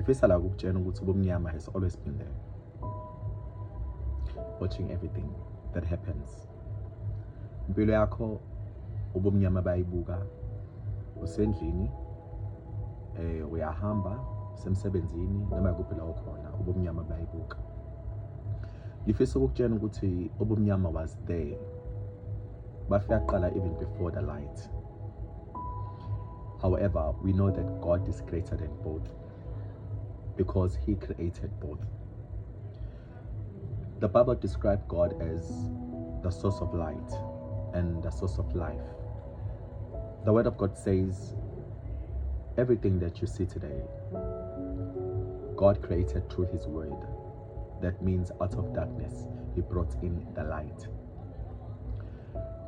ngifisa la ukutshela ukuthi ubumnyama has always been there, watching everything that happens. Impilo yakho ubumnyama bayibuka usendlini, uyahamba semsebenzini noma kuphi la ukhona, ubumnyama bayibuka. Ngifisa ukutshela ukuthi ubumnyama was there bafika qala even before the light. However, we know that God is greater than both because he created both. The Bible describes God as the source of light and the source of life. The word of God says everything that you see today, God created through his word. That means out of darkness, he brought in the light.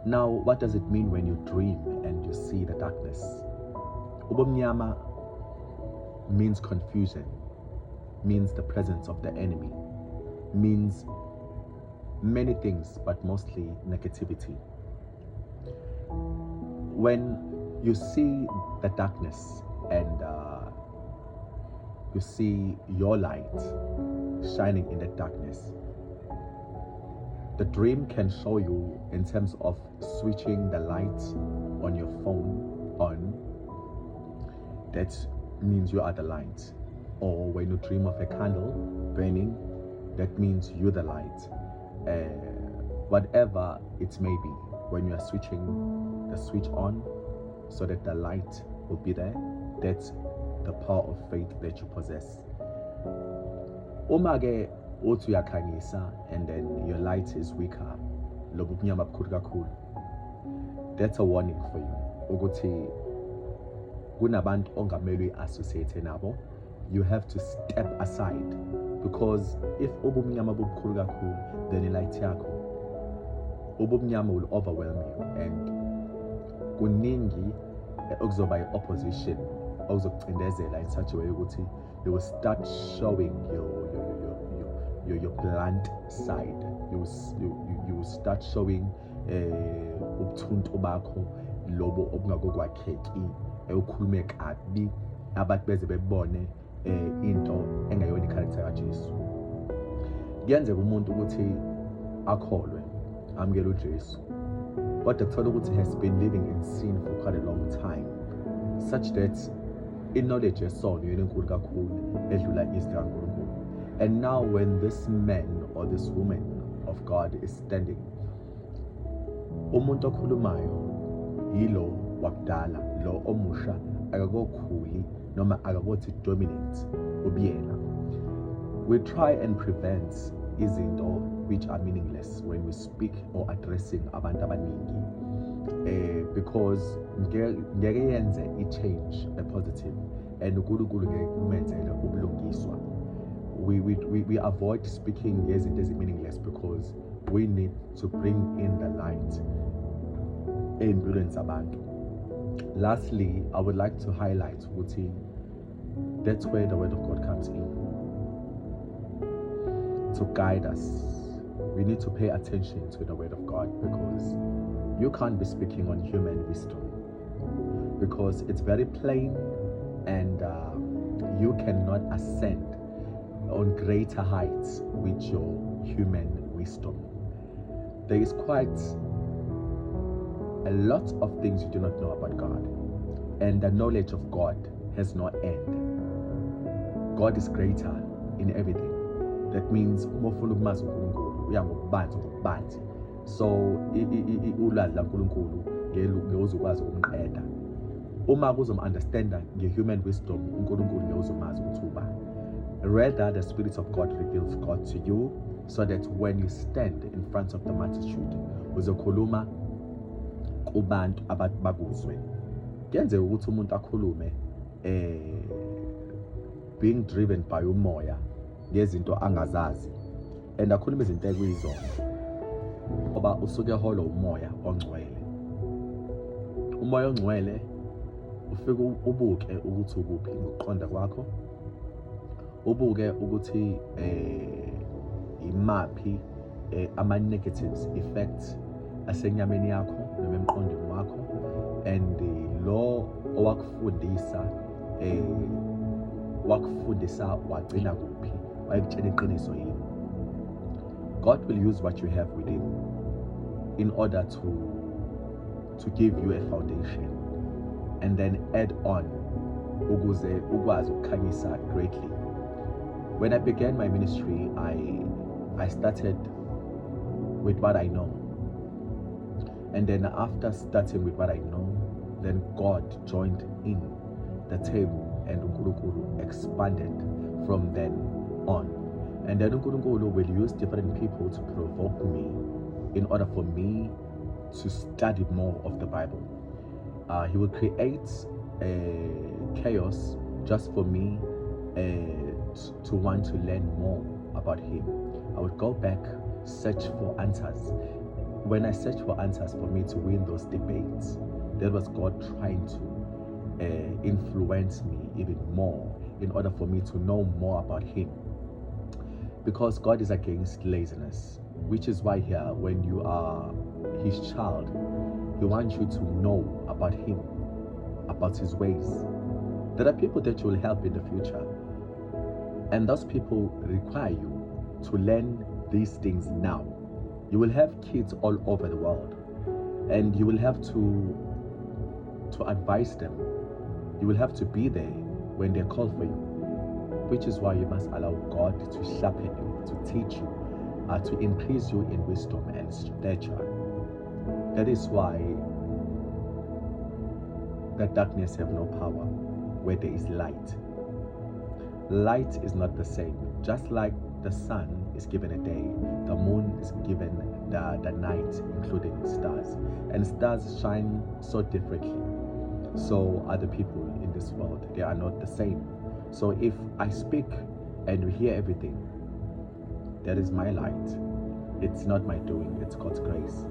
Now, what does it mean when you dream and you see the darkness? Ubumnyama means confusion, means the presence of the enemy, means many things, but mostly negativity. When you see the darkness and you see your light shining in the darkness, the dream can show you in terms of switching the light on your phone on. That means you are the light. Or when you dream of a candle burning, that means you're the light. Whatever it may be, when you are switching the switch on so that the light will be there, that's the power of faith that you possess. Uma ke uthi uyakhanyisa and then your light is weaker, lobu bunyama bukhulu kakhulu, that's a warning for you ukuthi kunabantu ongamele uyi-associate nabo. You have to step aside, because if ubumnyama bubukhulu kakhulu, then light yakho, ubumnyama will overwhelm you, and kuningi okuzoba i-opposition okuzokucindezela in such a way ukuthi you will start showing your blunt side. You will start showing ubuthuntu bakho lobo obungakokwakheki, ukhulume kabi, abantu beze bebone into engayona i-character kaJesu. Kuyenzeka umuntu ukuthi akholwe, amukele uJesu, kodwa kuthola ukuthi he has been living in sin for quite a long time, such that i-knowledge yesono yena enkulu kakhulu edlula izwi likaNkulunkulu. And now when this man or this woman of God is standing, umuntu okhulumayo yilo wakudala, lo omusha akakokhuli noma akakothi dominant ubuyena. We try and prevent izinto which are meaningless when we speak or addressing abantu abaningi, because ngeke yenze i-change a positive, and uNkulunkulu ngeke kumenzele ubulungiswa. We avoid speaking ngezinto ezi-meaningless because we need to bring in the light ey'mpilweni zabantu. Lastly, I would like to highlight ukuthi that's where the word of God comes in to guide us. We need to pay attention to the word of God, because you can't be speaking on human wisdom, because it's very plain, and you cannot ascend on greater heights with your human wisdom. There is quite a lot of things you do not know about God, and the knowledge of God has no end. God is greater in everything. That means umofuna ukumazi uNkulunkulu uya ngokubanzi ngokubanzi. So ulwazi laNkulunkulu ngeke ukumqeda. Uma kuzom-understanda nge-human wisdom, uNkulunkulu ngeke uzomazi ukuthi ubani. Rather, the Spirit of God reveals God to you, so that when you stand in front of the multitude, uzokhuluma kubantu abantu bakuzwe. Kuyenzeka ukuthi umuntu akhulume being driven by umoya ngezinto angazazi, and akhuluma izinto ekuyizona ngoba usuke eholwa umoya ongcwele. Umoya ongcwele ufike ubuke ukuthi ukuphi ngokuqonda kwakho, ubuke ukuthi imaphi ama-negatives effects asenyameni yakho noma emqondweni wakho, and lo owakufundisa wakufundisa wagcina kuphi, wayekutshela iqiniso yini. God will use what you have within in order to give you a foundation and then add on ukuze ukwazi ukukhanyisa greatly. When I began my ministry, I started with what I know. And then after starting with what I know, then God joined in the table and uNkulunkulu expanded from then on. And then uNkulunkulu will use different people to provoke me in order for me to study more of the Bible. He will create chaos just for me to want to learn more about him. I would go back, search for answers. When I search for answers for me to win those debates, that was God trying to influence me even more in order for me to know more about him. Because God is against laziness, which is why here, when you are his child, he wants you to know about him, about his ways. There are people that you will help in the future, and those people require you to learn these things now. You will have kids all over the world, and you will have to advise them. You will have to be there when they call for you, which is why you must allow God to sharpen you, to teach you, to increase you in wisdom and stature. That is why the darkness have no power where there is light. Light is not the same. Just like the sun is given a day, the moon is given the night, including stars. And stars shine so differently. So are the people in this world. They are not the same. So if I speak and you hear everything, that is my light. It's not my doing, it's God's grace.